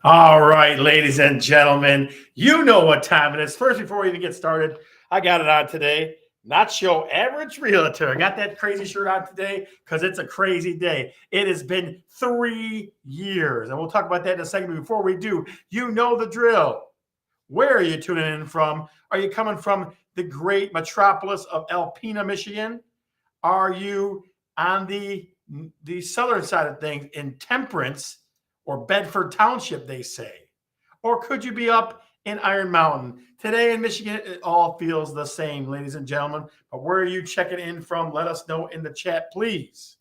All right, ladies and gentlemen, you know what time it is. First, before we even get started, I got it on today. Not your average realtor. I got that crazy shirt on today because it's a crazy day. It has been 3 years, and we'll talk about that in a second. But before we do, you know the drill. Where are you tuning in from? Are you coming from the great metropolis of Alpena, Michigan? Are you on the southern side of things in Temperance or Bedford Township, they say? Or could you be up in Iron Mountain? Today in Michigan, it all feels the same, ladies and gentlemen. But where are you checking in from? Let us know in the chat, please.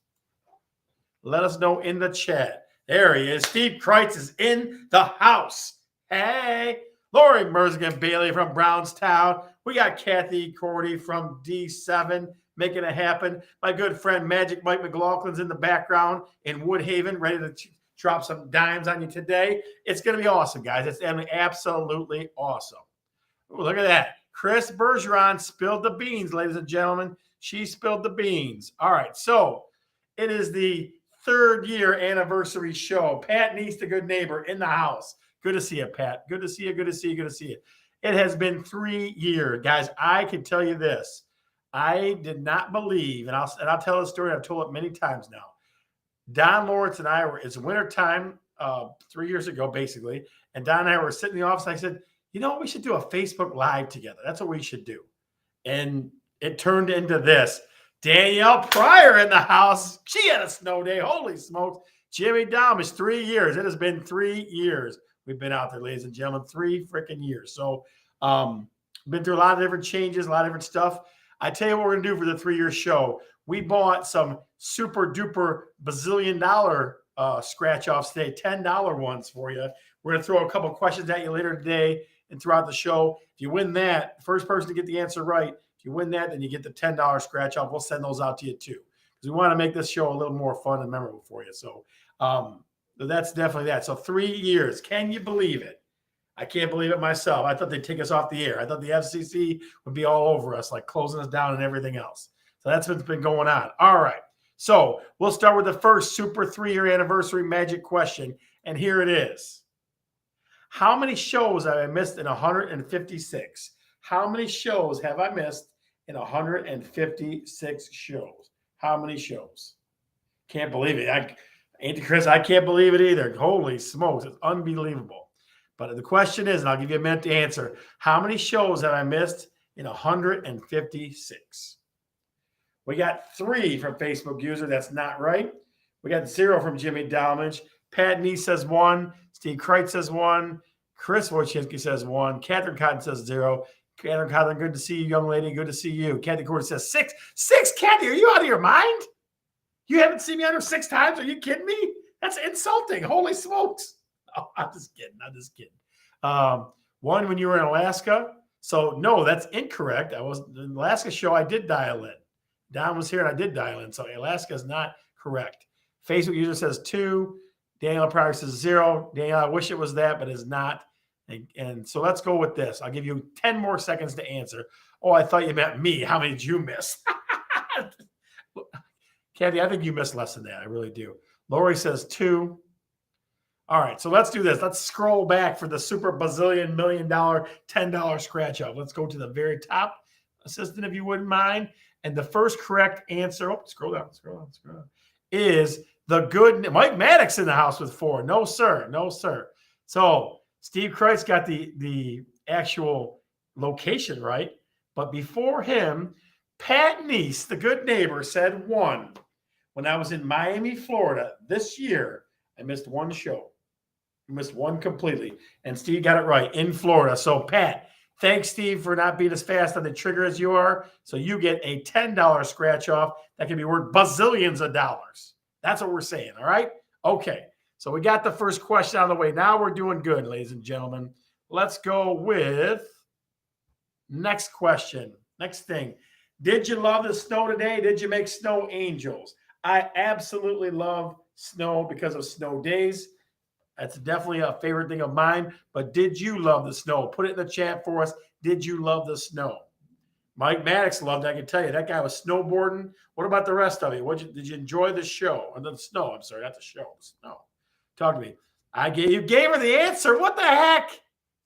Let us know in the chat. There he is. Steve Kreitz is in the house. Hey. Lori Merzigan Bailey from Brownstown. We got Kathy Cordy from D7 making it happen. My good friend Magic Mike McLaughlin's in the background in Woodhaven, ready to drop some dimes on you today. It's going to be awesome, guys. It's absolutely awesome. Ooh, look at that. Chris Bergeron spilled the beans, ladies and gentlemen. She spilled the beans. All right, so it is the third year anniversary show. Pat Neese, the good neighbor, in the house. Good to see you, Pat. Good to see you. Good to see you. Good to see you. It has been 3 years, guys. I can tell you this. I did not believe, and I'll tell the story. I've told it many times now. Don Lawrence and I were. It's wintertime 3 years ago, basically, and Don and I were sitting in the office. And I said, "You know, we should do a Facebook Live together. That's what we should do." And it turned into this. Danielle Pryor in the house. She had a snow day. Holy smokes. Jimmy Dowmish, 3 years. It has been 3 years. We've been out there, ladies and gentlemen, 3 freaking years. So, been through a lot of different changes, a lot of different stuff. I tell you what we're going to do for the 3 year show. We bought some super duper bazillion dollar scratch offs today, $10 ones for you. We're going to throw a couple questions at you later today and throughout the show. If you win that, the first person to get the answer right, if you win that, then you get the $10 scratch off. We'll send those out to you too, because we want to make this show a little more fun and memorable for you. So, that's definitely that. So 3 years. Can you believe it? I can't believe it myself. I thought they'd take us off the air. I thought the FCC would be all over us, like closing us down and everything else. So that's what's been going on. All right. So we'll start with the first super 3-year anniversary magic question. And here it is. How many shows have I missed in 156? How many shows have I missed in 156 shows? How many shows? Can't believe it. Auntie Chris, I can't believe it either. Holy smokes. It's unbelievable. But the question is, and I'll give you a minute to answer, how many shows have I missed in 156? We got 3 from Facebook user. That's not right. We got 0 from Jimmy Dalmage. Pat Neese says 1. Steve Kreitz says 1. Chris Wojcinski says 1. Catherine Cotton says 0. Catherine Cotton, good to see you, young lady. Good to see you. Kathy Cordy says 6. 6, Kathy, are you out of your mind? You haven't seen me under 6 times? Are you kidding me? That's insulting. Holy smokes. Oh, I'm just kidding. I'm just kidding. 1 when you were in Alaska. So, no, that's incorrect. I was in the Alaska show. I did dial in. Don was here and I did dial in. So, Alaska is not correct. Facebook user says 2. Daniel Pryor says 0. Daniel, I wish it was that, but it's not. And so let's go with this. I'll give you 10 more seconds to answer. Oh, I thought you meant me. How many did you miss? Kathy, I think you missed less than that. I really do. Lori says 2. All right, so let's do this. Let's scroll back for the super bazillion $1 million $10 scratch off. Let's go to the very top, assistant, if you wouldn't mind. And the first correct answer, scroll down, is the good Mike Maddox in the house with 4. No, sir. No, sir. So Steve Kreitz got the actual location right. But before him, Pat Neese, the good neighbor, said 1. When I was in Miami, Florida this year, I missed 1 show. I missed 1 completely. And Steve got it right, in Florida. So, Pat, thanks, Steve, for not being as fast on the trigger as you are. So you get a $10 scratch off that can be worth bazillions of dollars. That's what we're saying, all right? Okay, so we got the first question out of the way. Now we're doing good, ladies and gentlemen. Let's go with next question. Next thing. Did you love the snow today? Did you make snow angels? I absolutely love snow because of snow days. That's definitely a favorite thing of mine. But did you love the snow? Put it in the chat for us. Did you love the snow? Mike Maddox loved it. I can tell you. That guy was snowboarding. What about the rest of you? Did you enjoy the show? Or the snow? I'm sorry, not the show. Snow. Talk to me. You gave her the answer. What the heck?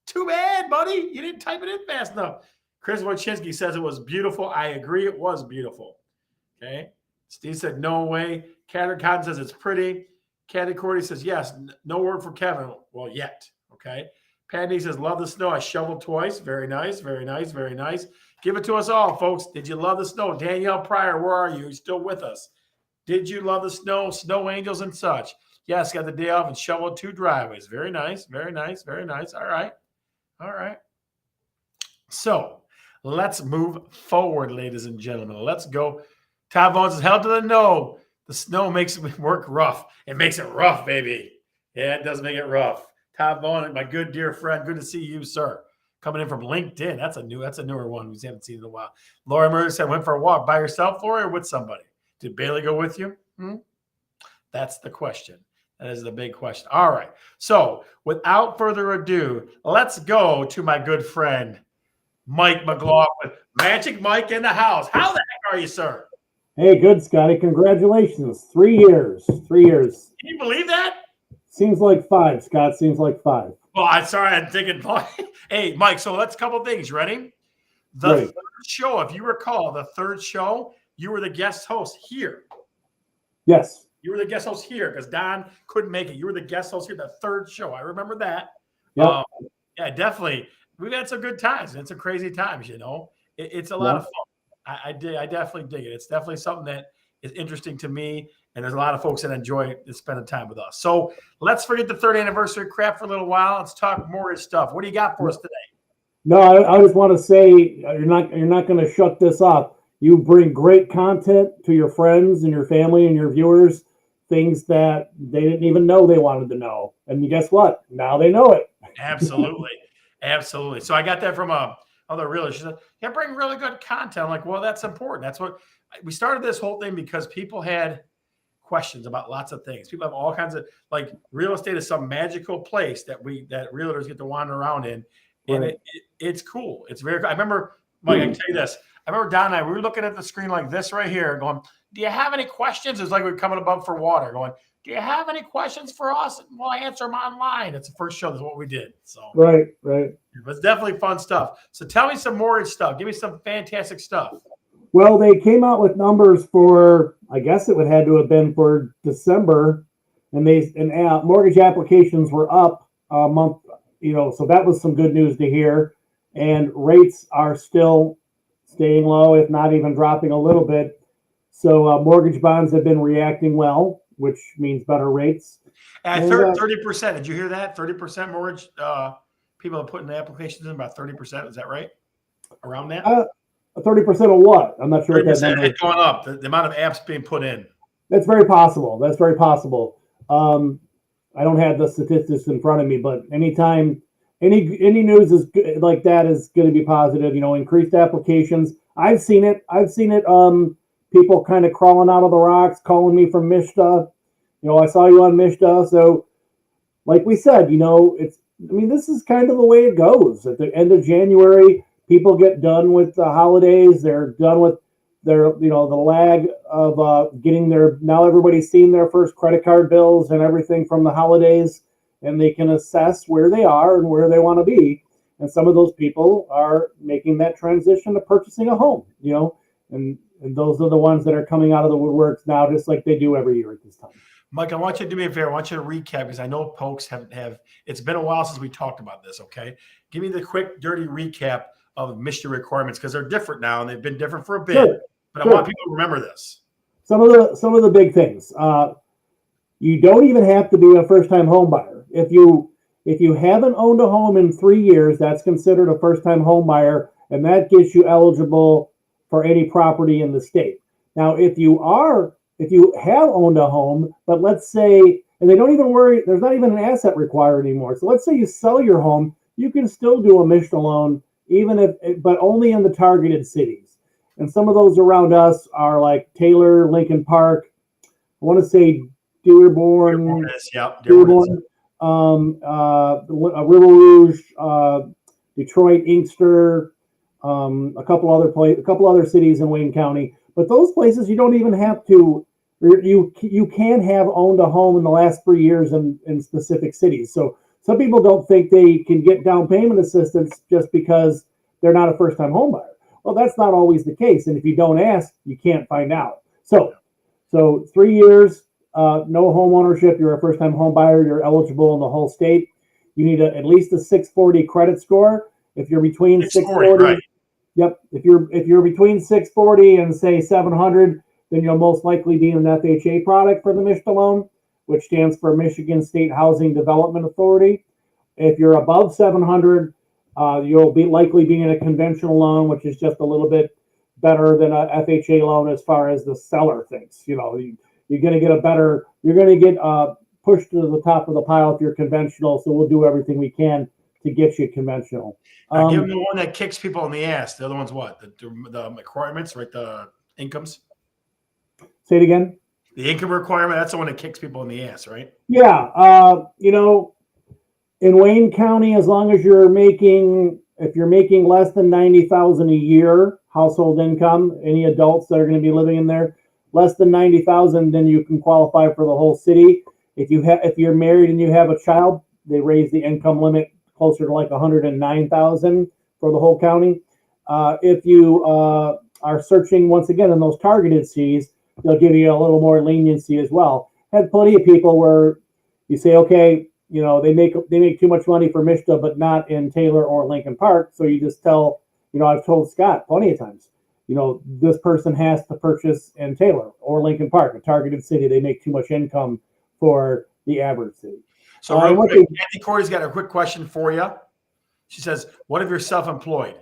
Too bad, buddy. You didn't type it in fast enough. Chris Wojcinski says it was beautiful. I agree. It was beautiful. Okay. Steve said, no way. Catherine Cotton says it's pretty. Kathy Cordy says, yes. No word for Kevin. Well, yet. Okay. Patty says, love the snow. I shoveled twice. Very nice. Very nice. Very nice. Give it to us all, folks. Did you love the snow? Danielle Pryor, where are you? You still with us? Did you love the snow? Snow angels and such. Yes, got the day off and shoveled 2 driveways. Very nice. Very nice. Very nice. All right. All right. So let's move forward, ladies and gentlemen. Let's go. Todd Vaughn says, hell to the no. The snow makes work rough. It makes it rough, baby. Yeah, it does make it rough. Todd Vaughn, my good dear friend. Good to see you, sir. Coming in from LinkedIn. That's a newer one we haven't seen in a while. Laura Murray said, went for a walk by yourself, Laura, or with somebody? Did Bailey go with you? That's the question. That is the big question. All right. So without further ado, let's go to my good friend, Mike McLaughlin. Magic Mike in the house. How the heck are you, sir? Hey, good, Scotty. Congratulations. 3 years. 3 years. Can you believe that? Seems like 5, Scott. Seems like 5. Well, I'm sorry. I'm thinking, hey, Mike, so let's a couple things. Ready? The Ready. Third show, if you recall, the third show, you were the guest host here. Yes. You were the guest host here because Don couldn't make it. You were the guest host here, the third show. I remember that. Yep. Yeah, definitely. We've had some good times. It's some crazy times, you know. It's a lot of fun. I definitely dig it. It's definitely something that is interesting to me, and there's a lot of folks that enjoy spending time with us. So let's forget the 3rd anniversary crap for a little while. Let's talk more stuff. What do you got for us today? No, I just want to say you're not going to shut this up. You bring great content to your friends and your family and your viewers, things that they didn't even know they wanted to know. And guess what? Now they know it. Absolutely. Absolutely. So I got that from other realtor. She said, yeah, bring really good content. I'm like, well, that's important. That's what we started this whole thing because people had questions about lots of things. People have all kinds of, like, real estate is some magical place that realtors get to wander around in. And Right. it's cool. It's very cool. I remember, Mike, I can tell you this. I remember Don and I, we were looking at the screen like this right here going, do you have any questions? It's like we're coming above for water going, do you have any questions for us? And we'll answer them online. It's the first show. That's what we did. So Right. it's definitely fun stuff. So tell me some mortgage stuff. Give me some fantastic stuff. Well, they came out with numbers for, I guess it would had to have been for December, and mortgage applications were up a month, so that was some good news to hear. And rates are still staying low, if not even dropping a little bit. So mortgage bonds have been reacting well, which means better rates. At 30%, did you hear that? 30% mortgage people are putting the applications in, about 30%. Is that right? Around that? 30% of what? I'm not sure. 30% it's going up. The amount of apps being put in. That's very possible. I don't have the statistics in front of me, but anytime any news is good, like that is going to be positive. Increased applications. I've seen it. People kind of crawling out of the rocks, calling me from Mishta. I saw you on Mishta. So, like we said, this is kind of the way it goes. At the end of January, people get done with the holidays. They're done with their, the lag of getting now everybody's seen their first credit card bills and everything from the holidays, and they can assess where they are and where they want to be. And some of those people are making that transition to purchasing a home, and those are the ones that are coming out of the woodworks now, just like they do every year at this time. Mike, I want you to do me a favor. I want you to recap because I know folks have it's been a while since we talked about this, okay? Give me the quick, dirty recap of Mishta requirements because they're different now and they've been different for a bit. Sure. But I want people to remember this. Some of the big things. You don't even have to be a first-time home buyer. If you haven't owned a home in 3 years, that's considered a first-time home buyer, and that gets you eligible for any property in the state. Now, if you have owned a home, but let's say, and they don't even worry, there's not even an asset required anymore. So let's say you sell your home, you can still do a Mishta loan, but only in the targeted cities. And some of those around us are like Taylor, Lincoln Park. I want to say Dearborn, River Rouge, Detroit, Inkster, a couple other cities in Wayne County. But those places you don't even have to You can have owned a home in the last 3 years in specific cities. So some people don't think they can get down payment assistance just because they're not a first-time home buyer. Well, that's not always the case, and if you don't ask, you can't find out. So 3 years, no home ownership. You're a first-time home buyer. You're eligible in the whole state. You need at least a 640 credit score. If you're between 640, right. Yep. If you're between 640 and say 700, then you'll most likely be an FHA product for the MSHDA loan, which stands for Michigan State Housing Development Authority. If you're above 700, you'll be likely be in a conventional loan, which is just a little bit better than a FHA loan as far as the seller thinks. You're going to get pushed to the top of the pile if you're conventional. So we'll do everything we can to get you conventional. Give them the one that kicks people in the ass. The other one's what? The requirements, right? The incomes. Say it again. The income requirement. That's the one that kicks people in the ass, right? Yeah. In Wayne County, as long as if you're making less than $90,000 a year household income, any adults that are going to be living in there, less than $90,000, then you can qualify for the whole city. If you're married and you have a child, they raise the income limit closer to like $109,000 for the whole county. If you are searching once again in those targeted Cs, they'll give you a little more leniency as well. Had plenty of people where you say, okay, they make too much money for MSHDA, but not in Taylor or Lincoln Park. So you just tell, I've told Scott plenty of times, this person has to purchase in Taylor or Lincoln Park, a targeted city. They make too much income for the average city. So real quick, Andy Corey's got a quick question for you. She says, what if you're self-employed?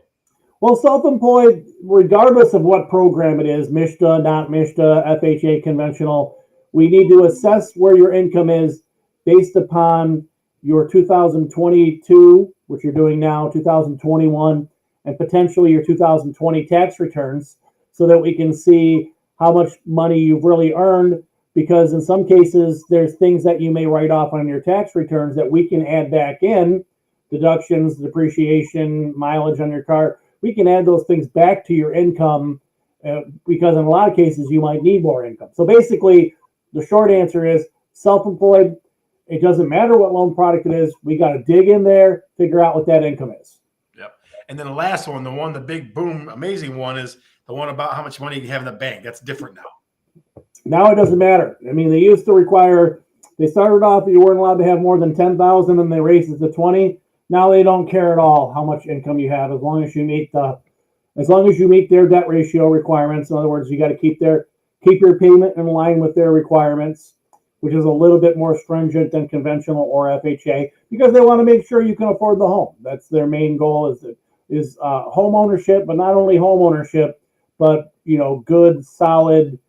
Well, self-employed, regardless of what program it is, MSHDA, not MSHDA, FHA, conventional, we need to assess where your income is based upon your 2022, which you're doing now, 2021, and potentially your 2020 tax returns, so that we can see how much money you've really earned. Because in some cases, there's things that you may write off on your tax returns that we can add back in, deductions, depreciation, mileage on your car. We can add those things back to your income because in a lot of cases, you might need more income. So basically, the short answer is self-employed. It doesn't matter what loan product it is. We got to dig in there, figure out what that income is. Yep. And then the last one, the big boom, amazing one is the one about how much money you have in the bank. That's different now. Now it doesn't matter. I mean, they started off, you weren't allowed to have more than 10,000 and they raised it to 20. Now they don't care at all how much income you have as long as you meet their debt ratio requirements. In other words, you got to keep your payment in line with their requirements, which is a little bit more stringent than conventional or FHA because they want to make sure you can afford the home. That's their main goal is home ownership, but not only home ownership, but good, solid,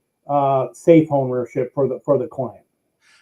safe ownership for the client.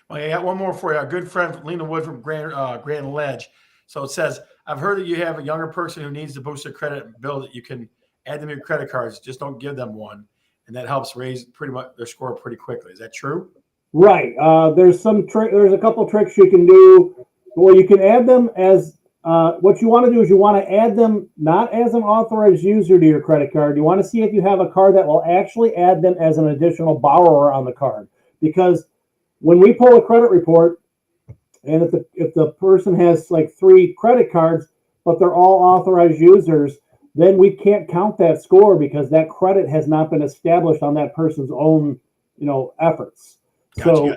Well, I got one more for you. Our good friend Lena Wood from Grand Ledge. So it says, I've heard that you have a younger person who needs to boost their credit bill that you can add them your credit cards. Just don't give them one. And that helps raise pretty much their score pretty quickly. Is that true? Right. There's a couple tricks you can do. Well, you can add them as what you want to do is you want to add them not as an authorized user to your credit card. You want to see if you have a card that will actually add them as an additional borrower on the card. Because when we pull a credit report, and if the person has like 3 credit cards, but they're all authorized users, then we can't count that score because that credit has not been established on that person's own, efforts. Gotcha.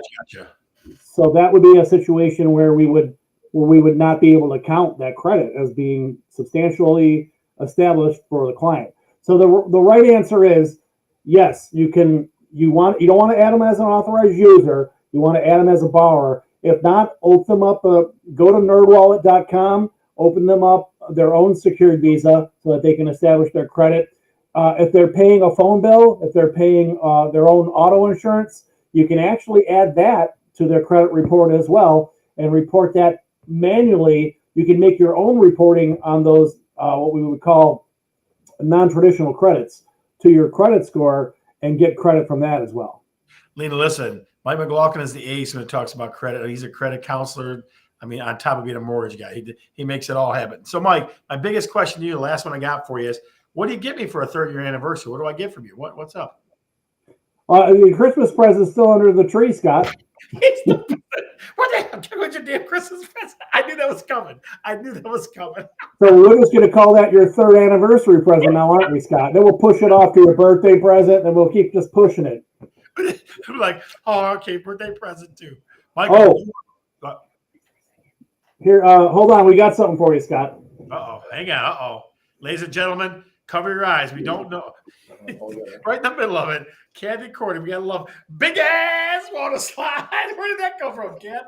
So that would be a situation where we would not be able to count that credit as being substantially established for the client. So the right answer is yes, you don't want to add them as an authorized user. You want to add them as a borrower. If not, open them up. Go to nerdwallet.com, open them up their own secured Visa so that they can establish their credit. If they're paying a phone bill, if they're paying their own auto insurance, you can actually add that to their credit report as well and report that manually. You can make your own reporting on those, what we would call non-traditional credits to your credit score and get credit from that as well. Lena, listen, Mike McLaughlin is the ace when it talks about credit. He's a credit counselor. I mean, on top of being a mortgage guy, he makes it all happen. So, Mike, my biggest question to you, the last one I got for you is, what do you get me for a 3rd-year anniversary? What do I get from you? What's up? The Christmas present's still under the tree, Scott. What the hell? What's your damn Christmas present? I knew that was coming. So we're just going to call that your third anniversary present now, aren't we, Scott? Then we'll push it off to your birthday present, and we'll keep just pushing it. I'm like, oh, okay, birthday present too. Michael, here, hold on. We got something for you, Scott. Hang on. Ladies and gentlemen, cover your eyes. We don't know. Right in the middle of it, Candy Cordy. We gotta love big ass water slide. Where did that come from, Ken?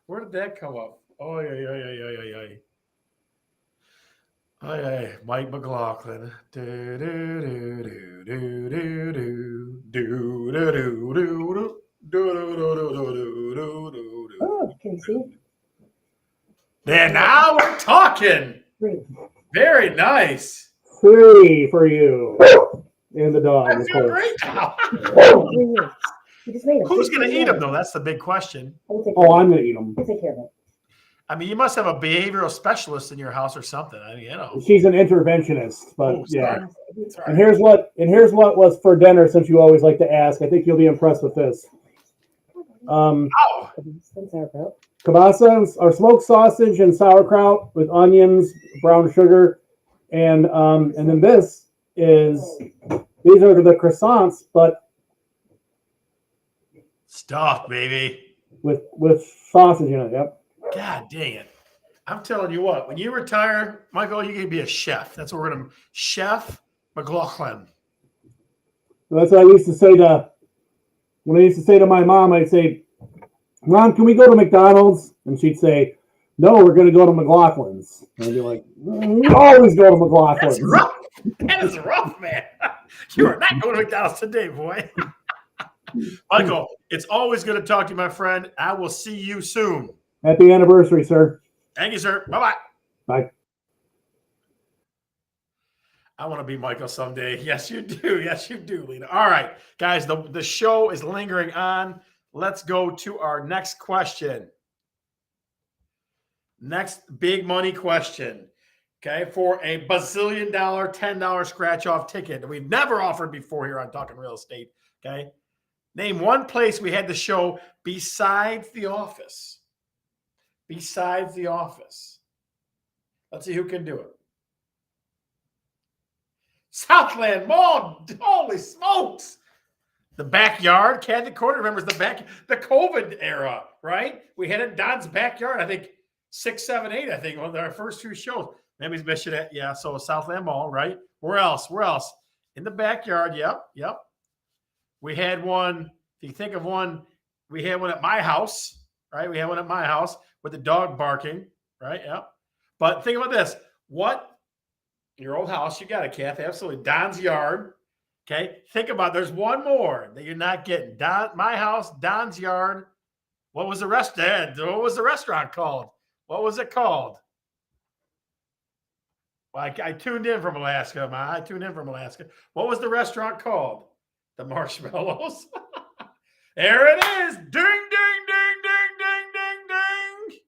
Where did that come up? Oh yeah. Oh yeah, Mike McLaughlin. Do do do do do do do do do do do. Oh, can you see? There, now we're talking. Very nice. 3 for you and the dog. I feel great now. You just made them. Who's going to eat them, though? That's the big question. Oh, I'm going to eat them. I'll take care of it. I mean, you must have a behavioral specialist in your house or something. I mean, you know. She's an interventionist, but yeah. Sorry. And here's what was for dinner, since you always like to ask. I think you'll be impressed with this. Kielbasa or smoked sausage and sauerkraut with onions, brown sugar, and then these are the croissants, but stuff, baby, with sausage in it. Yep. God dang it! I'm telling you what. When you retire, Michael, you're gonna be a chef. That's what we're gonna Chef McLaughlin. That's what I used to say to my mom. I'd say, "Mom, can we go to McDonald's?" And she'd say, "No, we're going to go to McLaughlin's." And I'd be like, "We always go to McLaughlin's." That's rough. That is rough, man. You are not going to McDonald's today, boy. Michael, it's always good to talk to you, my friend. I will see you soon. Happy anniversary, sir. Thank you, sir. Bye-bye. Bye. I want to be Michael someday. Yes, you do. Yes, you do, Lena. All right, guys, the show is lingering on. Let's go to our next question. Next big money question. Okay, for a bazillion dollar, $10 scratch off ticket that we've never offered before here on Talking Real Estate. Okay, name one place we had the show besides the office. Besides the office. Let's see who can do it. Southland Mall. Holy smokes. The backyard. Candy Cordy remembers the COVID era, right? We had it in Don's backyard, I think 6, 7, 8, I think, one of our first 2 shows. Maybe mission at, yeah, so Southland Mall, right? Where else? In the backyard, yep. We had one, if you think of one, we had one at my house, right? We had one at my house with the dog barking, right? Yep. But think about this. What? Your old house, you got it, Kath, absolutely. Don's yard. Okay. Think about there's one more that you're not getting. My house, Don's yard. What was the restaurant called? What was it called? Well, I tuned in from Alaska, What was the restaurant called? The Marshmallows. There it is. Ding, ding, ding, ding, ding, ding, ding.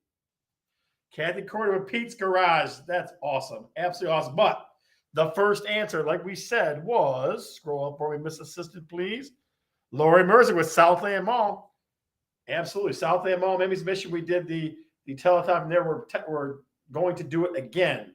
Kathy Cordy with Pete's Garage. That's awesome. Absolutely awesome. But the first answer, like we said, was, scroll up for me, Miss Assistant, please. Lori Mercer with Southland Mall. Absolutely. Southland Mall, Miami's Mission. We did the telethon there. We're going to do it again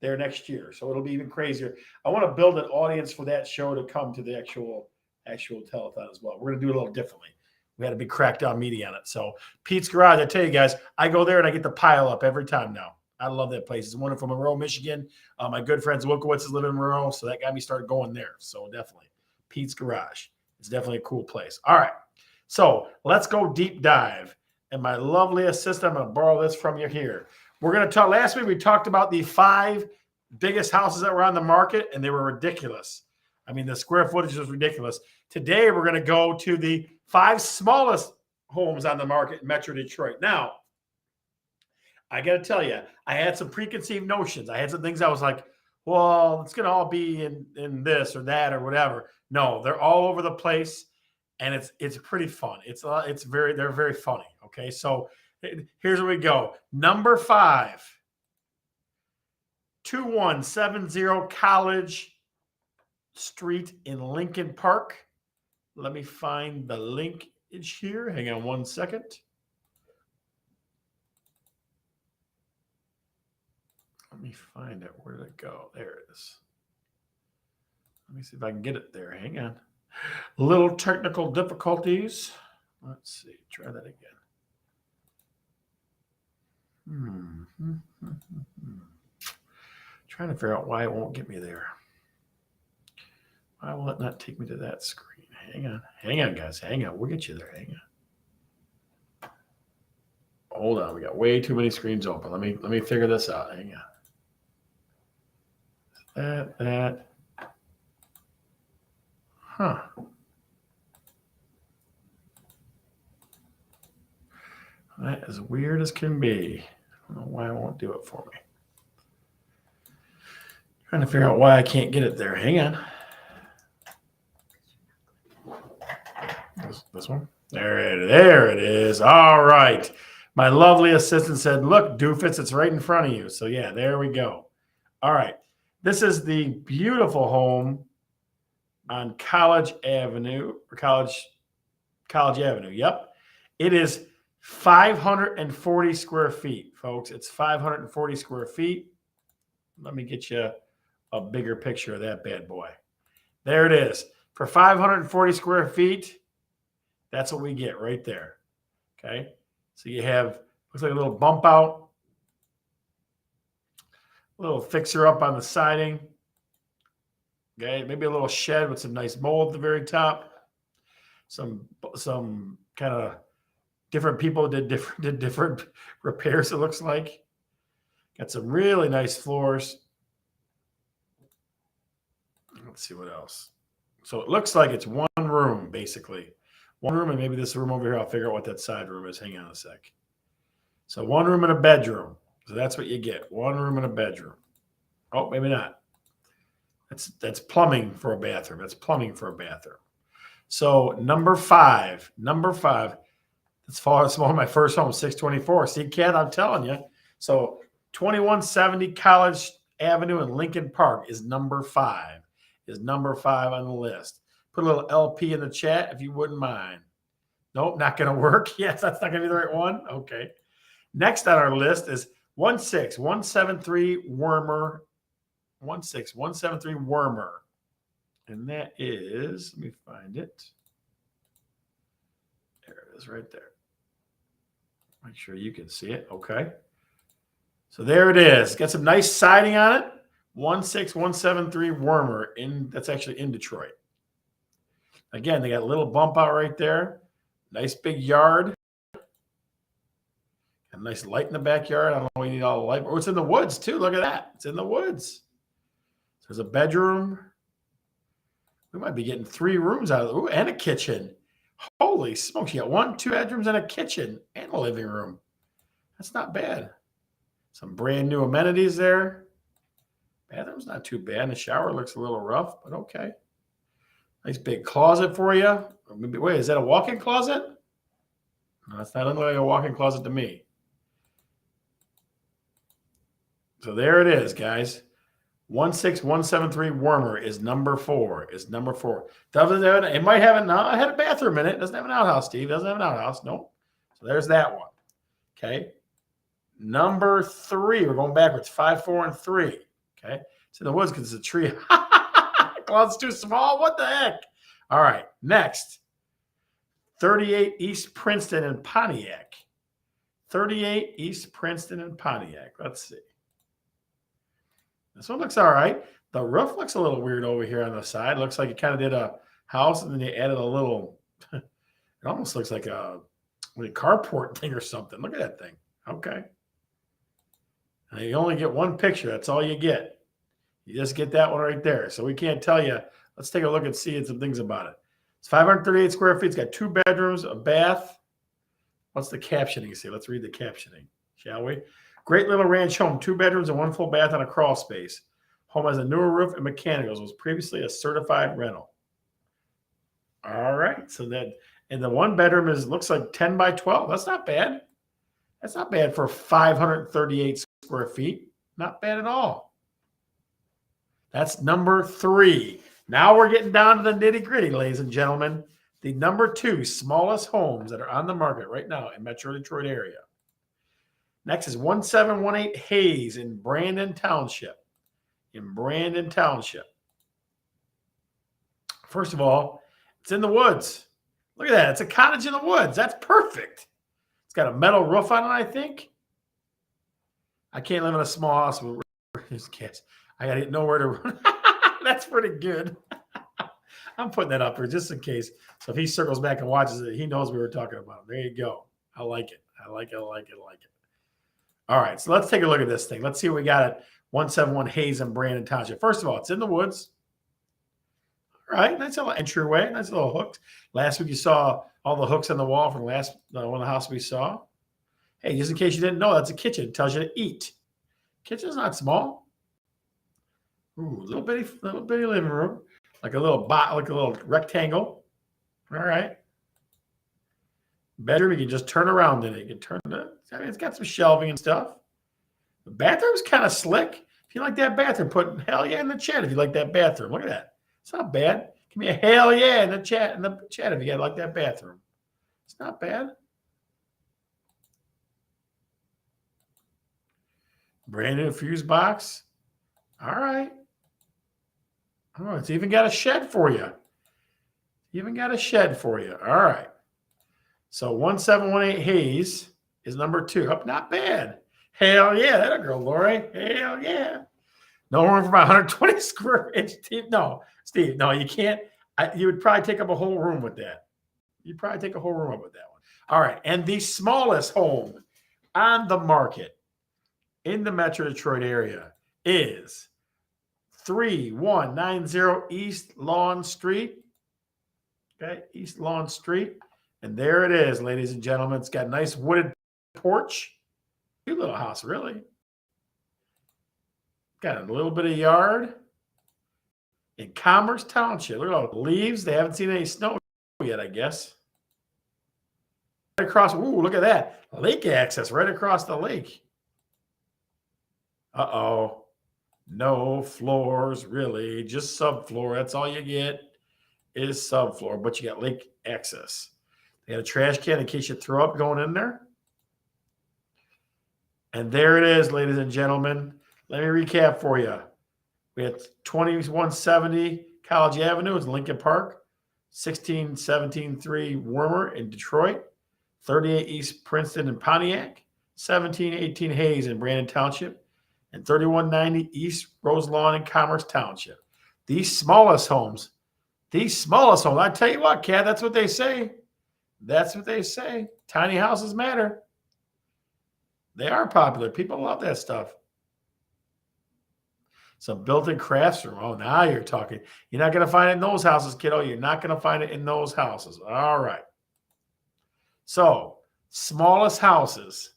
there next year. So it'll be even crazier. I want to build an audience for that show to come to the actual telethon as well. We're going to do it a little differently. We had a big crackdown meeting on it. So Pete's Garage, I tell you guys, I go there and I get the pile up every time now. I love that place. It's wonderful. Monroe, Michigan. My good friends Wilkowitz is living in Monroe, so that got me started going there. So definitely Pete's Garage. It's definitely a cool place. All right. So let's go deep dive. And my lovely assistant, I'm going to borrow this from you here. We're going to talk. Last week we talked about the 5 biggest houses that were on the market, and they were ridiculous. I mean, the square footage was ridiculous. Today we're going to go to the 5 smallest homes on the market in Metro Detroit. Now, I got to tell you, I had some preconceived notions. I had some things I was like, well, it's going to all be in this or that or whatever. No, they're all over the place, and it's pretty fun. They're very funny. Okay, so here's where we go. Number 5, 2170 College Street in Lincoln Park. Let me find the linkage here. Hang on one second. Let me find it. Where did it go? There it is. Let me see if I can get it there. Hang on. Little technical difficulties. Let's see. Try that again. Trying to figure out why it won't get me there. Why will it not take me to that screen? Hang on. Hang on, guys. Hang on. We'll get you there. Hang on. Hold on. We got way too many screens open. Let me figure this out. Hang on. That. Huh. That is weird as can be. I don't know why it won't do it for me. Trying to figure out why I can't get it there. Hang on. This one? There it is. All right. My lovely assistant said, look, Doofus, it's right in front of you. So, yeah, there we go. All right. This is the beautiful home on College Avenue, or College Avenue. Yep. It is 540 square feet, folks. It's 540 square feet. Let me get you a bigger picture of that bad boy. There it is. For 540 square feet, that's what we get right there. Okay. So you have, looks like a little bump out, a little fixer up on the siding. Okay. Maybe a little shed with some nice mold at the very top. Some kind of different people did different repairs, it looks like. Got some really nice floors. Let's see what else. So it looks like it's one room, basically. One room, and maybe this room over here. I'll figure out what that side room is. Hang on a sec. So one room and a bedroom. So that's what you get. One room and a bedroom. Oh, maybe not. That's plumbing for a bathroom. That's plumbing for a bathroom. So number five. That's one of my first home, 624. See, Kat, I'm telling you. So 2170 College Avenue in Lincoln Park is number 5. Is number 5 on the list. Put a little LP in the chat if you wouldn't mind. Nope, not going to work. Yes, that's not going to be the right one. Okay. Next on our list is 16173 Wormer. 16173 Wormer. And that is, let me find it. There it is right there. Make sure you can see it. Okay. So there it is. Got some nice siding on it. 16173 Wormer. That's actually in Detroit. Again, they got a little bump out right there. Nice big yard. A nice light in the backyard. I don't know why you need all the light. Oh, it's in the woods too. Look at that. It's in the woods. There's a bedroom. We might be getting 3 rooms out of it. Ooh, and a kitchen. Holy smokes. You got 2 bedrooms and a kitchen and a living room. That's not bad. Some brand new amenities there. Bathroom's not too bad. The shower looks a little rough, but okay. Nice big closet for you. Maybe, wait, is that a walk-in closet? No, it's not like a walk-in closet to me. So there it is, guys. 16173 Wormer is number 4. Doesn't have it might have it now. It had a bathroom in it. Doesn't have an outhouse, Steve. Doesn't have an outhouse. Nope. So there's that one. Okay. Number 3. We're going backwards. 5, 4, and 3. Okay. It's in the woods because it's a tree. Closet's too small. What the heck? All right. Next. 38 East Princeton and Pontiac. 38 East Princeton and Pontiac. Let's see. This one looks all right. The roof looks a little weird over here on the side. Looks like you kind of did a house and then you added a little, it almost looks like a carport thing or something. Look at that thing. Okay. And you only get one picture. That's all you get. You just get that one right there. So we can't tell you. Let's take a look and see some things about it. It's 538 square feet. It's got 2 bedrooms, a bath. What's the captioning say? Let's read the captioning, shall we? Great little ranch home, 2 bedrooms and 1 full bath and a crawl space. Home has a newer roof and mechanicals. Was previously a certified rental. All right. So that, and the 1 bedroom looks like 10 by 12. That's not bad. That's not bad for 538 square feet. Not bad at all. That's number 3. Now we're getting down to the nitty gritty, ladies and gentlemen. The number 2 smallest homes that are on the market right now in Metro Detroit area. Next is 1718 Hayes in Brandon Township. First of all, it's in the woods. Look at that. It's a cottage in the woods. That's perfect. It's got a metal roof on it, I think. I can't live in a small house with cats. I got to know where to run. That's pretty good. I'm putting that up there just in case. So if he circles back and watches it, he knows we were talking about it. There you go. I like it. All right, so let's take a look at this thing. Let's see what we got at 171 Hayes in Brandon Township. First of all, it's in the woods. All right, nice little entryway, nice little hooks. Last week you saw all the hooks on the wall from one of the house we saw. Hey, just in case you didn't know, that's a kitchen. It tells you to eat. Kitchen's not small. Ooh, little bitty living room, like a little rectangle. All right. Bedroom, you can just turn around in it. You can turn it. I mean, it's got some shelving and stuff. The bathroom's kind of slick. If you like that bathroom, put hell yeah in the chat if you like that bathroom. Look at that. It's not bad. Give me a hell yeah in the chat if you like that bathroom. It's not bad. Brand new fuse box. All right. Oh, it's even got a shed for you. All right. So 1718 Hayes is number 2. Up, not bad. Hell yeah, that a girl, Lori. Hell yeah. No room for my 120 square inch team. No, Steve, no, you can't. You would probably take up a whole room with that. You'd probably take a whole room up with that one. All right. And the smallest home on the market in the Metro Detroit area is 3190 East Lawn Street. Okay, East Lawn Street. And there it is, ladies and gentlemen. It's got a nice wooded porch. Cute little house, really. Got a little bit of yard in Commerce Township. Look at all the leaves. They haven't seen any snow yet, I guess. Right across, ooh, look at that. Lake access right across the lake. Uh-oh. No floors, really. Just subfloor. That's all you get is subfloor, but you got lake access. They got a trash can in case you throw up going in there. And there it is, ladies and gentlemen. Let me recap for you. We had 2170 College Avenue in Lincoln Park, 16173 Wormer in Detroit, 38 East Princeton in Pontiac, 1718 Hayes in Brandon Township, and 3190 East Rose Lawn in Commerce Township. These smallest homes, I tell you what, Kat, that's what they say. Tiny houses matter. They are popular. People love that stuff. Some built-in crafts room. Oh, now you're talking. You're not going to find it in those houses, kiddo. You're not going to find it in those houses. All right. So, smallest houses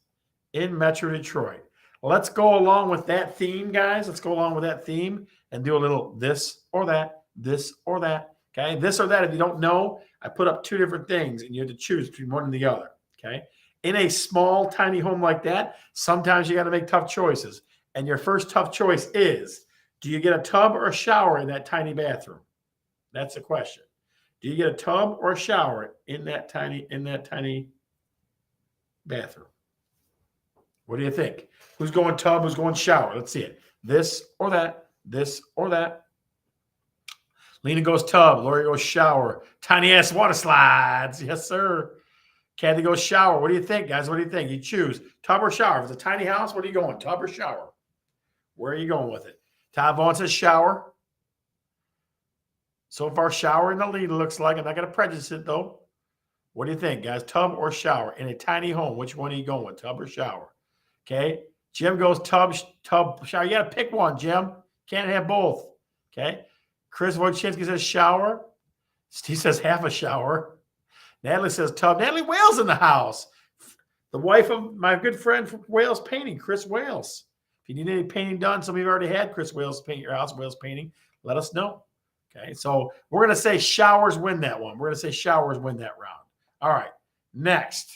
in Metro Detroit. Let's go along with that theme, guys. Let's go along with that theme and do a little this or that, this or that. Okay, this or that. If you don't know, I put up 2 different things, and you have to choose between one and the other. Okay, in a small, tiny home like that, sometimes you got to make tough choices. And your first tough choice is: do you get a tub or a shower in that tiny bathroom? That's the question. Do you get a tub or a shower in that tiny bathroom? What do you think? Who's going tub? Who's going shower? Let's see it. This or that. This or that. Lena goes tub. Lori goes shower. Tiny ass water slides. Yes, sir. Kathy goes shower. What do you think, guys? What do you think? You choose tub or shower. If it's a tiny house, what are you going? Tub or shower? Where are you going with it? Todd Vaughn says shower. So far, shower in the lead, looks like. I'm not going to prejudice it, though. What do you think, guys? Tub or shower? In a tiny home, which one are you going with? Tub or shower? Okay. Jim goes tub, shower. You got to pick one, Jim. Can't have both. Okay. Chris Wojcinski says shower. Steve says half a shower. Natalie says tub. Natalie Wales in the house. The wife of my good friend from Wales Painting, Chris Wales. If you need any painting done, some of you already had Chris Wales paint your house, Wales Painting, let us know. Okay, so we're going to say showers win that one. We're going to say showers win that round. All right, next.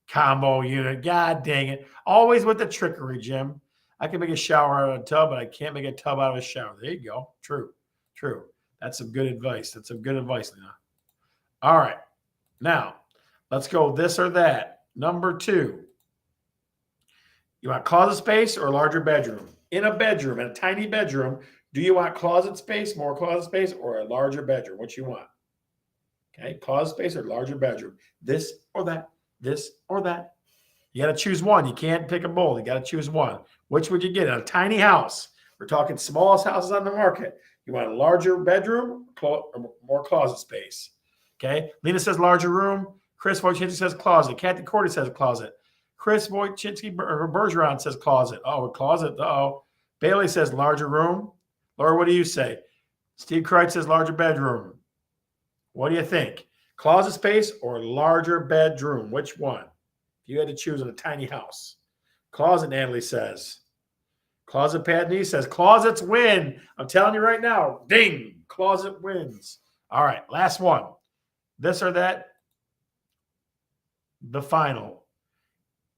Combo unit. God dang it. Always with the trickery, Jim. I can make a shower out of a tub, but I can't make a tub out of a shower. There you go. True. That's some good advice. Lena. All right. Now, let's go this or that. Number 2. You want closet space or a larger bedroom? In a bedroom, in a tiny bedroom, do you want closet space, more closet space, or a larger bedroom? What you want? Okay, closet space or larger bedroom. This or that. You got to choose one. You can't pick a bowl. You got to choose one. Which would you get? In a tiny house. We're talking smallest houses on the market. You want a larger bedroom or more closet space? Okay. Lena says larger room. Chris Wojcinski says closet. Kathy Cordy says closet. Chris Wojcinski Bergeron says closet. Oh, closet. Uh-oh. Bailey says larger room. Laura, what do you say? Steve Kreitz says larger bedroom. What do you think? Closet space or larger bedroom? Which one? If you had to choose in a tiny house. Closet, Natalie says. Closet Pat Nee says closets win. I'm telling you right now. Ding. Closet wins. All right. Last one. This or that. The final.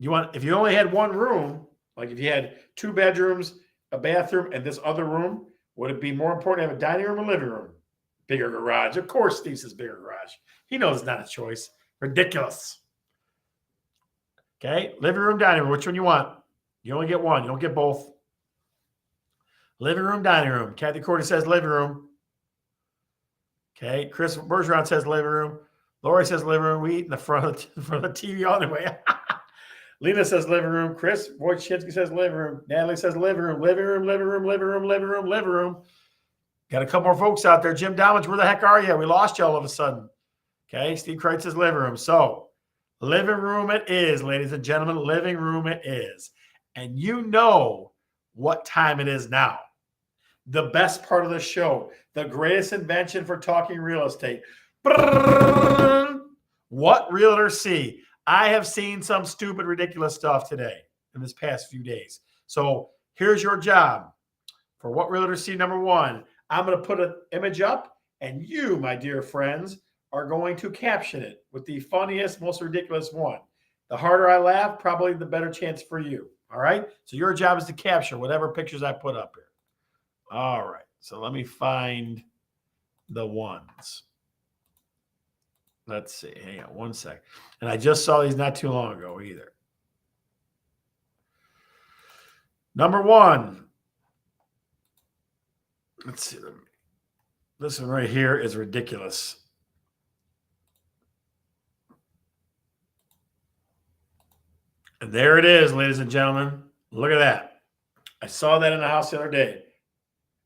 If you only had one room, like if you had 2 bedrooms, a bathroom, and this other room, would it be more important to have a dining room or living room? Bigger garage. Of course, Steve says bigger garage. He knows it's not a choice. Ridiculous. Okay. Living room, dining room. Which one you want? You only get one. You don't get both. Living room, dining room. Kathy Cordy says living room. Okay. Chris Bergeron says living room. Lori says living room. We eat in the front of the TV all the way. Lena says living room. Chris Wojcinski says living room. Natalie says living room. Living room. Got a couple more folks out there. Jim Dowmage, where the heck are you? We lost you all of a sudden. Okay. Steve Kreitz says living room. So living room it is, ladies and gentlemen. Living room it is. And you know what time it is now. The best part of the show. The greatest invention for talking real estate. What realtors see. I have seen some stupid, ridiculous stuff today in this past few days. So here's your job. For what realtors see, number 1, I'm going to put an image up, and you, my dear friends, are going to caption it with the funniest, most ridiculous one. The harder I laugh, probably the better chance for you. All right? So your job is to capture whatever pictures I put up here. All right. So let me find the ones. Let's see. Hang on one sec. And I just saw these not too long ago either. Number 1. Let's see. This one right here is ridiculous. And there it is, ladies and gentlemen. Look at that. I saw that in the house the other day.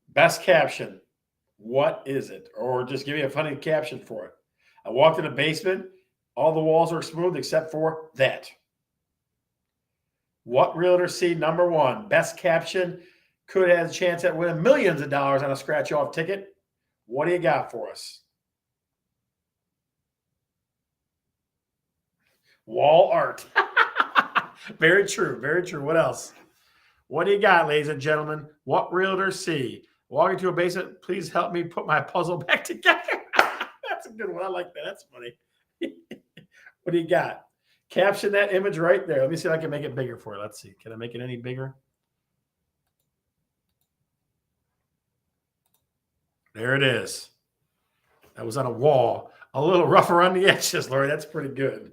Best caption. What is it? Or just give me a funny caption for it. I walked in the basement. All the walls are smooth except for that. What realtor see? Number 1. Best caption. Could have a chance at winning millions of dollars on a scratch-off ticket. What do you got for us? Wall art. Very true. Very true. What else? What do you got, ladies and gentlemen? What realtors see? Walking to a basement, please help me put my puzzle back together. That's a good one. I like that. That's funny. What do you got? Caption that image right there. Let me see if I can make it bigger for you. Let's see. Can I make it any bigger? There it is. That was on a wall. A little rough around the edges, Lori. That's pretty good.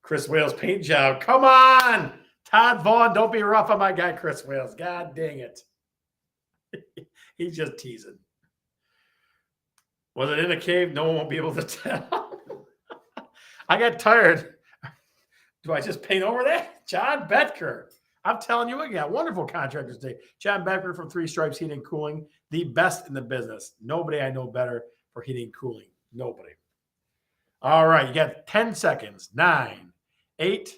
Chris Wales paint job. Come on. Todd Vaughn, don't be rough on my guy, Chris Wales. God dang it. He's just teasing. Was it in a cave? No one will be able to tell. I got tired. Do I just paint over that? John Betker. I'm telling you, we got wonderful contractors today. John Betker from 3 Stripes Heating and Cooling, the best in the business. Nobody I know better for heating and cooling. Nobody. All right, you got 10 seconds. 9, 8,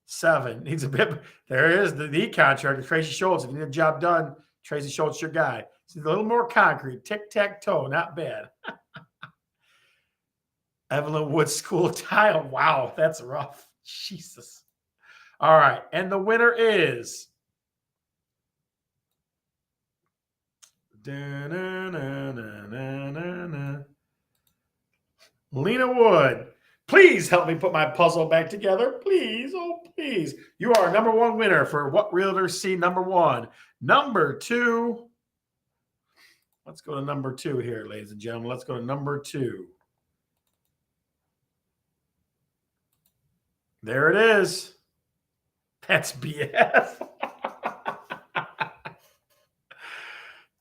7. Needs a bit. There is the contractor, Tracy Schultz. If you need a job done, Tracy Schultz, your guy. It's a little more concrete. Tic-tac-toe, not bad. Evelyn Wood School Tile. Wow, that's rough. Jesus. All right, and the winner is Lena Wood. Please help me put my puzzle back together. Please. Oh, please. You are number one winner for What Realtors See number one. Number two. Let's go to number two here, ladies and gentlemen. Let's go to number two. There it is. That's BS.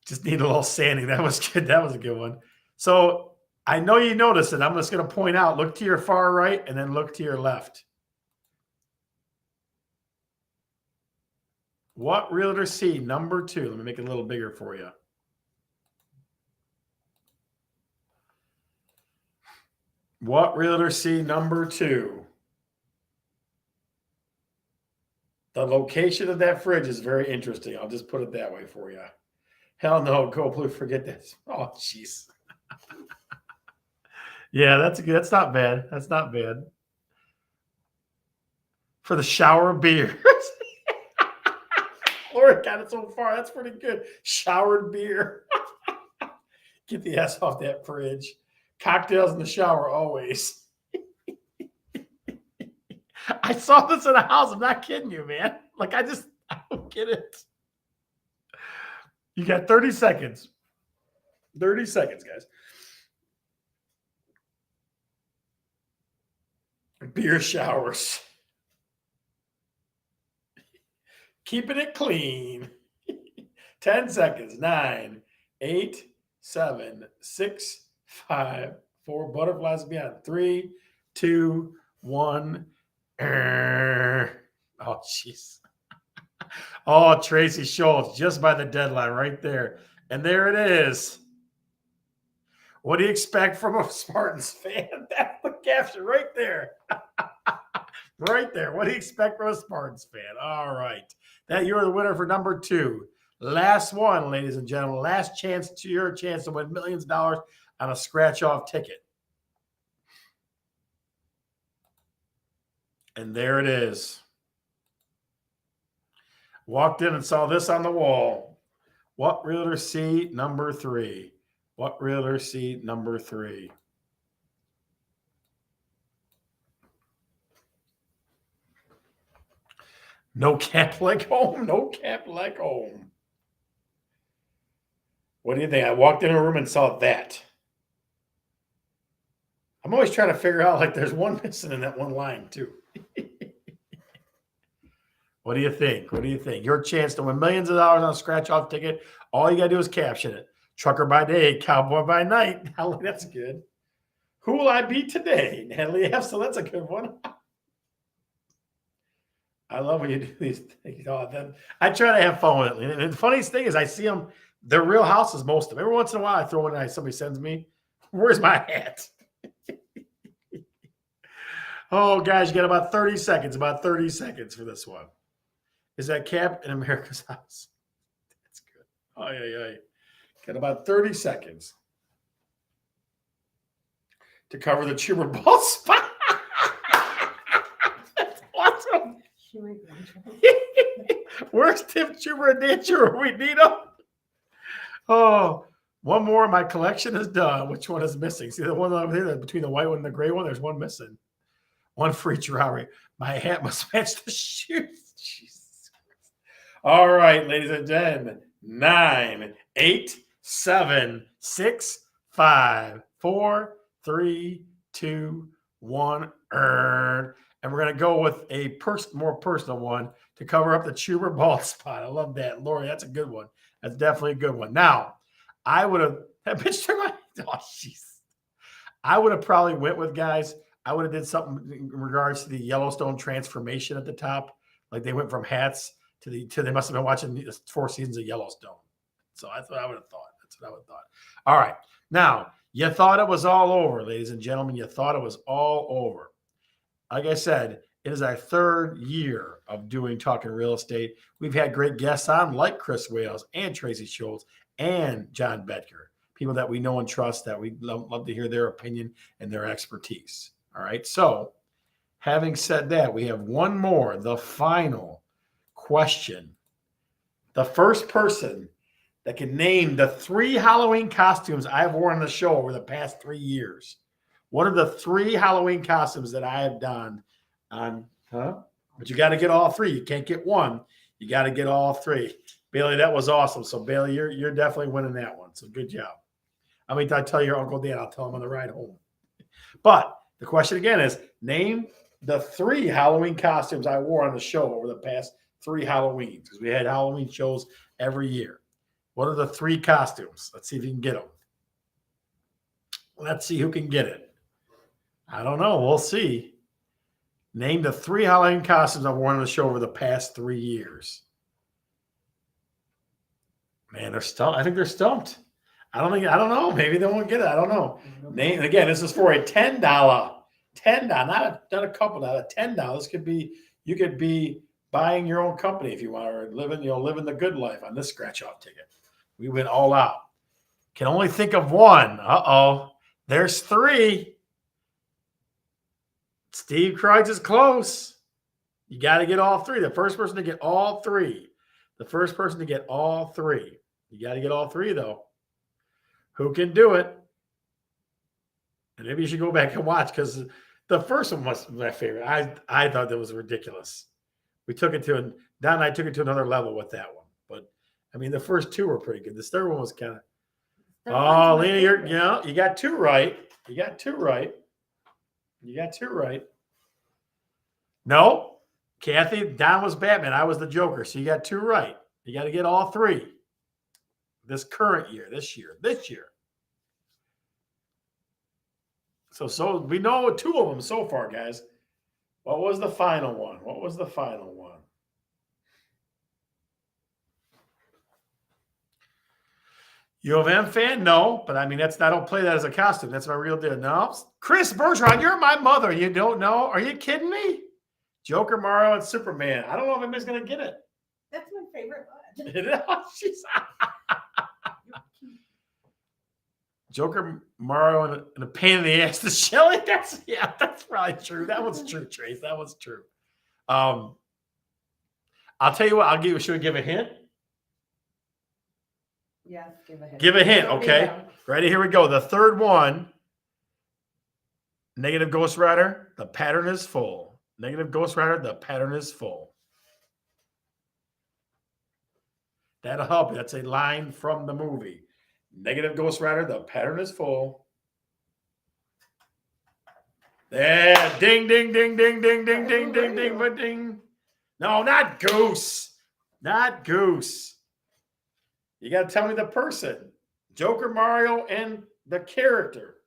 Just need a little sanding. That was good. That was a good one. So I know you noticed it. I'm just going to point out, look to your far right and then look to your left. What Realtors See number two. Let me make it a little bigger for you. What Realtors See number two. The location of that fridge is very interesting. I'll just put it that way for you. Hell no, Go Blue, forget this. Oh, jeez. Yeah, that's good. That's not bad. That's not bad. For the shower beers. Lord got it so far. That's pretty good. Showered beer. Get the S off that fridge. Cocktails in the shower always. I saw this in a house. I'm not kidding you, man. Like, I don't get it. You got 30 seconds. 30 seconds, guys. Beer showers. Keeping it clean. 10 seconds. 9, 8, 7, 6, 5, 4. Butterflies beyond. 3, 2, 1. Oh, jeez. Oh, Tracy Schultz, just by the deadline right there. And there it is. What do you expect from a Spartans fan? That's the caption right there. Right there. What do you expect from a Spartans fan? All right. That you're the winner for number two. Last one, ladies and gentlemen. Last chance to your chance to win millions of dollars on a scratch-off ticket. And there it is. Walked in and saw this on the wall. What Realtors See number three. What Realtors See number three. No cap like home. No cap like home. What do you think? I walked in a room and saw that. I'm always trying to figure out, like, there's one missing in that one line, too. What do you think? What do you think? Your chance to win millions of dollars on a scratch-off ticket. All you got to do is caption it. Trucker by day, cowboy by night. That's good. Who will I be today? Natalie F. So that's a good one. I love when you do these things. I try to have fun with it. And the funniest thing is I see them, they're real houses, most of them. Every once in a while I throw one and somebody sends me, where's my hat? Oh, guys, you got about 30 seconds. About 30 seconds for this one. Is that Cap in America's House? That's good. Oh, yeah. Got about 30 seconds to cover the Chuber ball spot. That's awesome. Where's Tim Chuber and Dan Chuber? We need them. Oh, one more. My collection is done. Which one is missing? See the one over there between the white one and the gray one? There's one missing. One for each robbery. My hat must match the shoes. Jesus Christ. All right, ladies and gentlemen. 9, 8, 7, 6, 5, 4, 3, 2, 1. And we're going to go with a more personal one to cover up the Chuber bald spot. I love that. Lori, that's a good one. That's definitely a good one. Now, I would have – that bitch took my – oh, jeez. I would have probably went with, guys, I would have did something in regards to the Yellowstone transformation at the top. Like they went from hats to they must have been watching the 4 seasons of Yellowstone. So that's what I would have thought. That's what I would have thought. All right. Now, you thought it was all over, ladies and gentlemen. You thought it was all over. Like I said, it is our 3rd year of talking real estate. We've had great guests on like Chris Wales and Tracy Schultz and John Bedker, people that we know and trust that we love to hear their opinion and their expertise. All right. So having said that, we have one more, the final question. The first person that can name the 3 Halloween costumes I've worn on the show over the past 3 years What are the 3 Halloween costumes that I have done on, huh? But you got to get all 3. You can't get one. You got to get all 3. Bailey, that was awesome. So Bailey, you're definitely winning that one. So good job. I mean, I tell your Uncle Dan, I'll tell him on the ride home. But the question again is, name the 3 Halloween costumes I wore on the show over the past 3 Halloweens, because we had Halloween shows every year. What are the 3 costumes? Let's see if you can get them. Let's see who can get it. I don't know. We'll see. Name the 3 Halloween costumes I've worn on the show over the past 3 years. Man, they're stumped. I think they're stumped. I don't know. Maybe they won't get it. I don't know. Name again. This is for a $10, not a couple, not a $10. This could be, you could be buying your own company if you want, or living the good life on this scratch off ticket. We went all out. Can only think of one. There's 3. Steve Kreitz is close. You got to get all 3. The first person to get all 3. The first person to get all 3. You got to get all 3, though. Who can do it? And maybe you should go back and watch, because the first one was my favorite. I thought that was ridiculous. Don and I took it to another level with that one. But, I mean, the first 2 were pretty good. This third one was kind of, oh, Lena, you got 2 right. You got 2 right. No, Kathy, Don was Batman. I was the Joker. So you got 2 right. You got to get all 3. This year. So we know 2 of them so far, guys. What was the final one? U of M fan? No, but I mean, I don't play that as a costume. That's my real deal. No, Chris Bergeron, you're my mother. You don't know? Are you kidding me? Joker, Mario, and Superman. I don't know if anybody's going to get it. That's my favorite one. Joker, Mario, and a pain in the ass to Shelly. That's probably true. That was true, Trace. That was true. I'll tell you what. Should we give a hint? Yes, give a hint. Give a hint, okay. Ready? Here we go. The third one. Negative Ghost Rider. The pattern is full. Negative Ghost Rider. The pattern is full. That'll help you. That's a line from the movie. Negative Ghost Rider, the pattern is full. There, ding, ding, ding, ding, ding, ding, ding, ding, ding, but ding. No, not Goose. Not Goose. You got to tell me the person. Joker, Mario, and the character.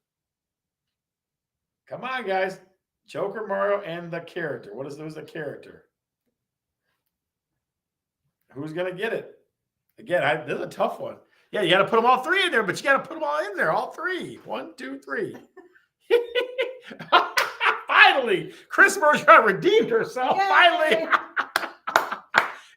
Come on, guys. Joker, Mario, and the character. Who's the character? Who's going to get it? Again, this is a tough one. Yeah, you got to put them all 3 in there, but you got to put them all in there, all 3. 1, 2, 3. Finally, Chris Bergeron redeemed herself. Yay! Finally.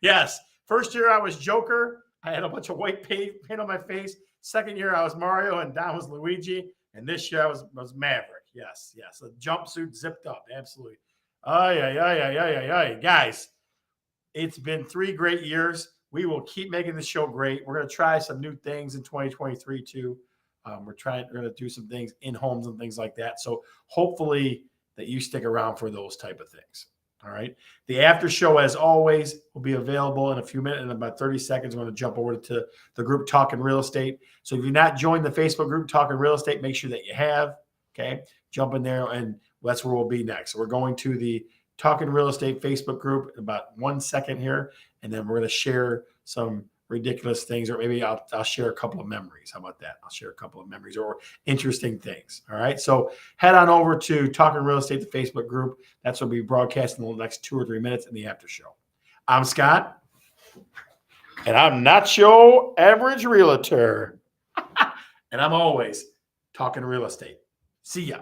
Yes. First year I was Joker. I had a bunch of white paint on my face. Second year I was Mario, and Don was Luigi. And this year I was Maverick. Yes. The jumpsuit zipped up. Absolutely. Guys, it's been 3 great years. We will keep making the show great. We're going to try some new things in 2023 too. We're going to do some things in homes and things like that. So hopefully that you stick around for those type of things. All right. The after show, as always, will be available in a few minutes. In about 30 seconds, I'm going to jump over to the group Talking Real Estate. So if you've not joined the Facebook group Talking Real Estate, make sure that you have. Okay. Jump in there, and that's where we'll be next. So we're going to the Talking Real Estate Facebook group in about 1 second here, and then we're going to share some ridiculous things, or maybe I'll share a couple of memories. How about that? I'll share a couple of memories or interesting things. All right. So head on over to Talking Real Estate, the Facebook group. That's what we'll be broadcasting in the next 2 or 3 minutes in the after show. I'm Scott, and I'm not your average realtor. And I'm always talking real estate. See ya.